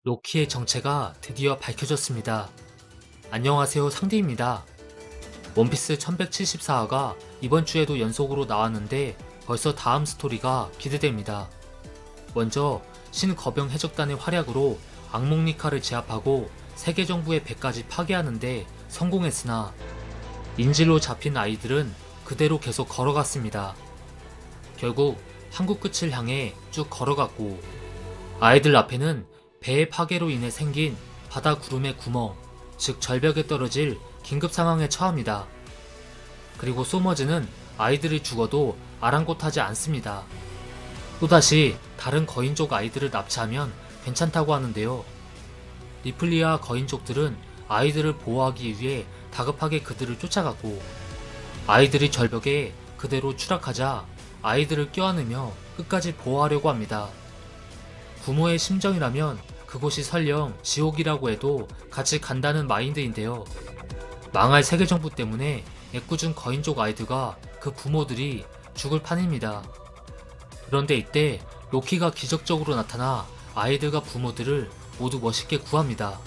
로키의 정체가 드디어 밝혀졌습니다. 안녕하세요, 상디입니다. 원피스 1174화가 이번 주에도 연속으로 나왔는데 벌써 다음 스토리가 기대됩니다. 먼저 신거병 해적단의 활약으로 악몽리카를 제압하고 세계 정부의 배까지 파괴하는데 성공했으나 인질로 잡힌 아이들은 그대로 계속 걸어갔습니다. 결국 항구 끝을 향해 쭉 걸어갔고 아이들 앞에는 배의 파괴로 인해 생긴 바다 구름의 구멍, 즉 절벽에 떨어질 긴급 상황에 처합니다. 그리고 소머즈는 아이들이 죽어도 아랑곳하지 않습니다. 또다시 다른 거인족 아이들을 납치하면 괜찮다고 하는데요. 리플리와 거인족들은 아이들을 보호하기 위해 다급하게 그들을 쫓아갔고 아이들이 절벽에 그대로 추락하자 아이들을 껴안으며 끝까지 보호하려고 합니다. 부모의 심정이라면 그곳이 설령 지옥이라고 해도 같이 간다는 마인드인데요. 망할 세계정부 때문에 애꿎은 거인족 아이들과 그 부모들이 죽을 판입니다. 그런데 이때 로키가 기적적으로 나타나 아이들과 부모들을 모두 멋있게 구합니다.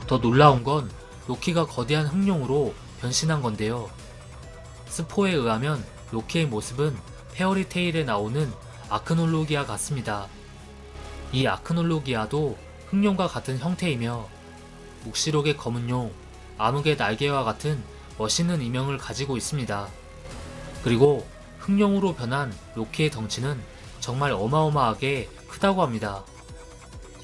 더 놀라운 건 로키가 거대한 흑룡으로 변신한 건데요. 스포에 의하면 로키의 모습은 페어리테일에 나오는 아크놀로기아 같습니다. 이 아크놀로기아도 흑룡과 같은 형태이며 묵시록의 검은 용, 암흑의 날개와 같은 멋있는 이명을 가지고 있습니다. 그리고 흑룡으로 변한 로키의 덩치는 정말 어마어마하게 크다고 합니다.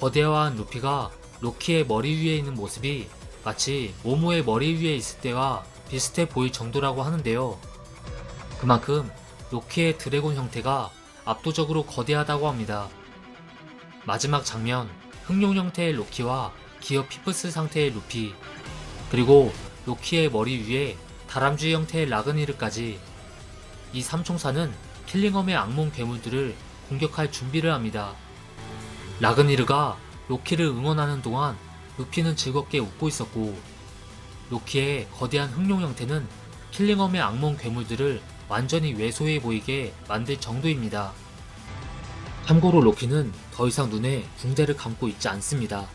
거대한 루피가 로키의 머리 위에 있는 모습이 마치 모모의 머리 위에 있을 때와 비슷해 보일 정도라고 하는데요. 그만큼 로키의 드래곤 형태가 압도적으로 거대하다고 합니다. 마지막 장면, 흑룡 형태의 로키와 기어 피프스 상태의 루피, 그리고 로키의 머리 위에 다람쥐 형태의 라그니르까지 이 삼총사는 킬링엄의 악몽 괴물들을 공격할 준비를 합니다. 라그니르가 로키를 응원하는 동안 루피는 즐겁게 웃고 있었고 로키의 거대한 흑룡 형태는 킬링엄의 악몽 괴물들을 완전히 왜소해 보이게 만들 정도입니다. 참고로 로키는 더 이상 눈에 붕대를 감고 있지 않습니다.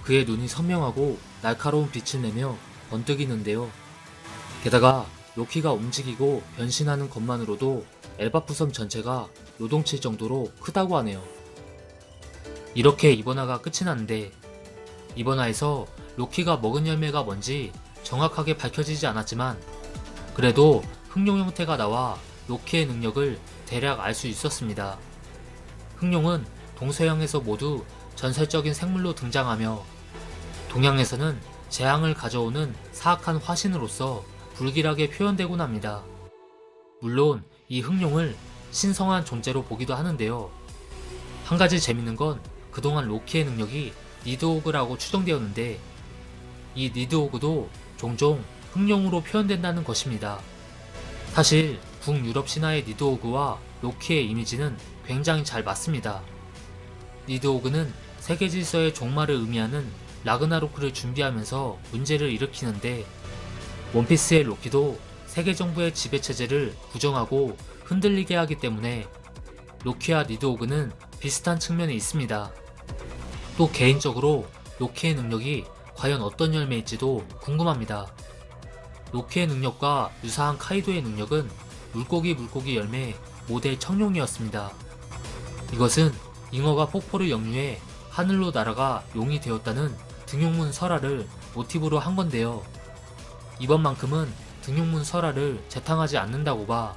그의 눈이 선명하고 날카로운 빛을 내며 번뜩이는데요. 게다가 로키가 움직이고 변신하는 것만으로도 엘바프 섬 전체가 요동칠 정도로 크다고 하네요. 이렇게 이번 화가 끝이 났는데 이번 화에서 로키가 먹은 열매가 뭔지 정확하게 밝혀지지 않았지만 그래도 흑룡 형태가 나와 로키의 능력을 대략 알 수 있었습니다. 흑룡은 동서양에서 모두 전설적인 생물로 등장하며 동양에서는 재앙을 가져오는 사악한 화신으로서 불길하게 표현되곤 합니다. 물론 이 흑룡을 신성한 존재로 보기도 하는데요. 한 가지 재밌는 건 그동안 로키의 능력이 니드오그라고 추정되었는데 이 니드오그도 종종 흑룡으로 표현된다는 것입니다. 사실 북유럽 신화의 니드오그와 로키의 이미지는 굉장히 잘 맞습니다. 니드오그는 세계 질서의 종말을 의미하는 라그나로크를 준비하면서 문제를 일으키는데 원피스의 로키도 세계 정부의 지배체제를 부정하고 흔들리게 하기 때문에 로키와 니드오그는 비슷한 측면이 있습니다. 또 개인적으로 로키의 능력이 과연 어떤 열매일지도 궁금합니다. 로키의 능력과 유사한 카이도의 능력은 물고기 열매 모델 청룡이었습니다. 이것은 잉어가 폭포를 역류해 하늘로 날아가 용이 되었다는 등용문 설화를 모티브로 한 건데요. 이번만큼은 등용문 설화를 재탕하지 않는다고 봐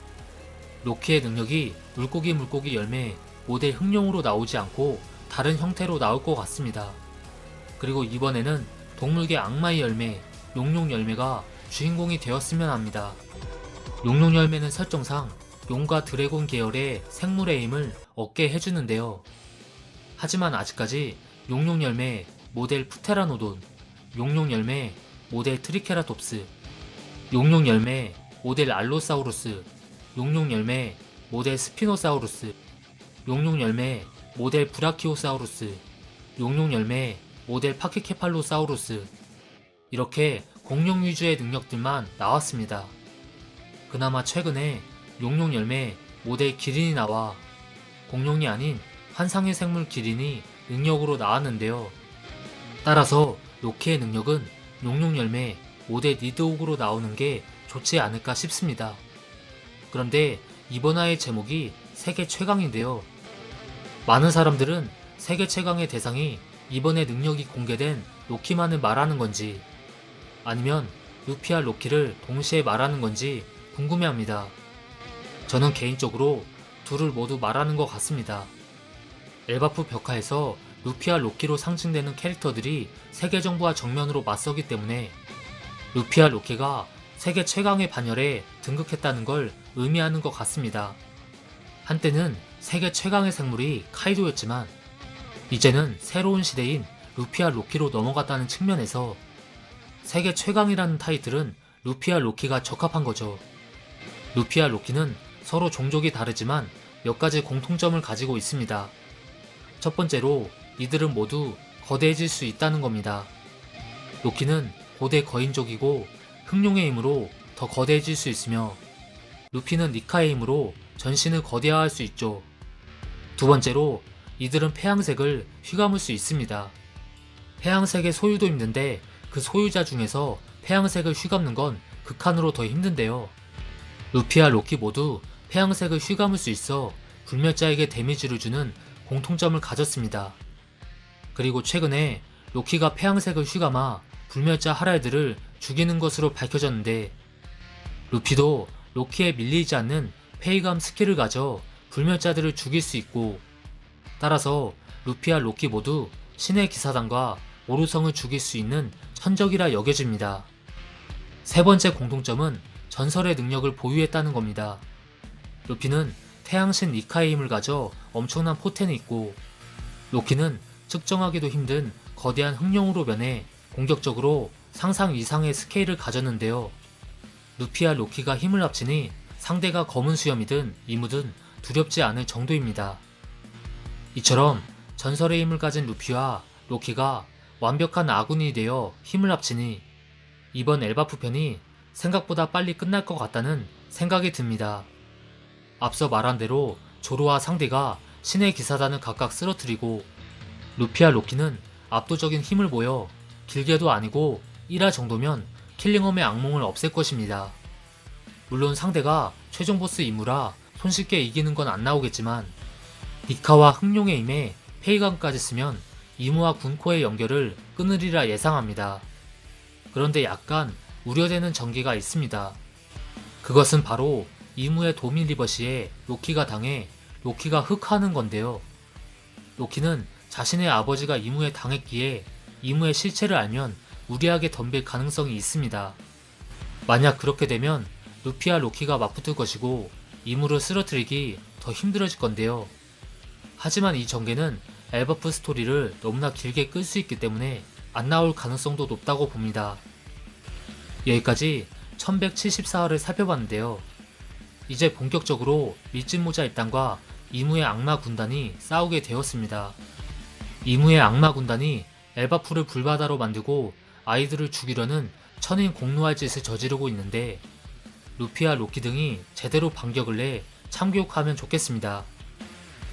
로키의 능력이 물고기 열매 모델 흑룡으로 나오지 않고 다른 형태로 나올 것 같습니다. 그리고 이번에는 동물계 악마의 열매 용룡 열매가 주인공이 되었으면 합니다. 용룡 열매는 설정상 용과 드래곤 계열의 생물의 힘을 얻게 해주는데요. 하지만 아직까지 용룡 열매 모델 프테라노돈, 용룡 열매 모델 트리케라톱스, 용룡 열매 모델 알로사우루스, 용룡 열매 모델 스피노사우루스, 용룡 열매 모델 브라키오사우루스, 용룡 열매 모델 파키케팔로사우루스 이렇게 공룡 위주의 능력들만 나왔습니다. 그나마 최근에 용룡 열매 모델 기린이 나와 공룡이 아닌 환상의 생물 기린이 능력으로 나왔는데요. 따라서 로키의 능력은 용룡열매 5대 니드옥으로 나오는 게 좋지 않을까 싶습니다. 그런데 이번 화의 제목이 세계 최강인데요. 많은 사람들은 세계 최강의 대상이 이번에 능력이 공개된 로키만을 말하는 건지 아니면 루피와 로키를 동시에 말하는 건지 궁금해합니다. 저는 개인적으로 둘을 모두 말하는 것 같습니다. 엘바프 벽화에서 루피와 로키로 상징되는 캐릭터들이 세계 정부와 정면으로 맞서기 때문에 루피와 로키가 세계 최강의 반열에 등극했다는 걸 의미하는 것 같습니다. 한때는 세계 최강의 생물이 카이도였지만 이제는 새로운 시대인 루피와 로키로 넘어갔다는 측면에서 세계 최강이라는 타이틀은 루피와 로키가 적합한 거죠. 루피와 로키는 서로 종족이 다르지만 몇 가지 공통점을 가지고 있습니다. 첫 번째로 이들은 모두 거대해질 수 있다는 겁니다. 로키는 고대 거인족이고 흑룡의 힘으로 더 거대해질 수 있으며 루피는 니카의 힘으로 전신을 거대화할 수 있죠. 두 번째로 이들은 폐양색을 휘감을 수 있습니다. 폐양색의 소유도 힘든데 그 소유자 중에서 폐양색을 휘감는 건 극한으로 더 힘든데요. 루피와 로키 모두 폐양색을 휘감을 수 있어 불멸자에게 데미지를 주는 공통점을 가졌습니다. 그리고 최근에 로키가 폐양색을 휘감아 불멸자 하랄드를 죽이는 것으로 밝혀졌는데 루피도 로키에 밀리지 않는 폐의감 스킬을 가져 불멸자들을 죽일 수 있고 따라서 루피와 로키 모두 신의 기사단과 오르성을 죽일 수 있는 천적이라 여겨집니다. 세 번째 공통점은 전설의 능력을 보유했다는 겁니다. 루피는 태양신 니카의 힘을 가져 엄청난 포텐이 있고 로키는 측정하기도 힘든 거대한 흑룡으로 변해 공격적으로 상상 이상의 스케일을 가졌는데요. 루피와 로키가 힘을 합치니 상대가 검은 수염이든 이무든 두렵지 않을 정도입니다. 이처럼 전설의 힘을 가진 루피와 로키가 완벽한 아군이 되어 힘을 합치니 이번 엘바프 편이 생각보다 빨리 끝날 것 같다는 생각이 듭니다. 앞서 말한 대로 조로와 상대가 신의 기사단을 각각 쓰러뜨리고 루피와 로키는 압도적인 힘을 보여 길게도 아니고 1화 정도면 킬링엄의 악몽을 없앨 것입니다. 물론 상대가 최종 보스 이무라 손쉽게 이기는 건 안 나오겠지만 니카와 흑룡의 힘에 페이감까지 쓰면 이무와 군코의 연결을 끊으리라 예상합니다. 그런데 약간 우려되는 전개가 있습니다. 그것은 바로 이무의 도미 리버시에 로키가 당해 로키가 흑화하는 건데요. 로키는 자신의 아버지가 이무에 당했기에 이무의 실체를 알면 무리하게 덤빌 가능성이 있습니다. 만약 그렇게 되면 루피와 로키가 맞붙을 것이고 이무를 쓰러뜨리기 더 힘들어질 건데요. 하지만 이 전개는 엘바프 스토리를 너무나 길게 끌 수 있기 때문에 안 나올 가능성도 높다고 봅니다. 여기까지 1174화를 살펴봤는데요. 이제 본격적으로 밀짚모자 입단과 이무의 악마 군단이 싸우게 되었습니다. 이무의 악마 군단이 엘바프를 불바다로 만들고 아이들을 죽이려는 천인 공노할 짓을 저지르고 있는데 루피와 로키 등이 제대로 반격을 내 참교육하면 좋겠습니다.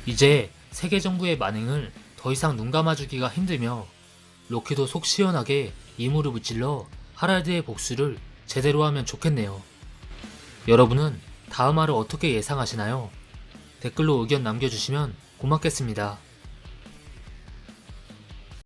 이제 세계 정부의 만행을 더 이상 눈감아주기가 힘들며 로키도 속 시원하게 이무를 무찔러 하랄드의 복수를 제대로 하면 좋겠네요. 여러분은 다음 화를 어떻게 예상하시나요? 댓글로 의견 남겨주시면 고맙겠습니다.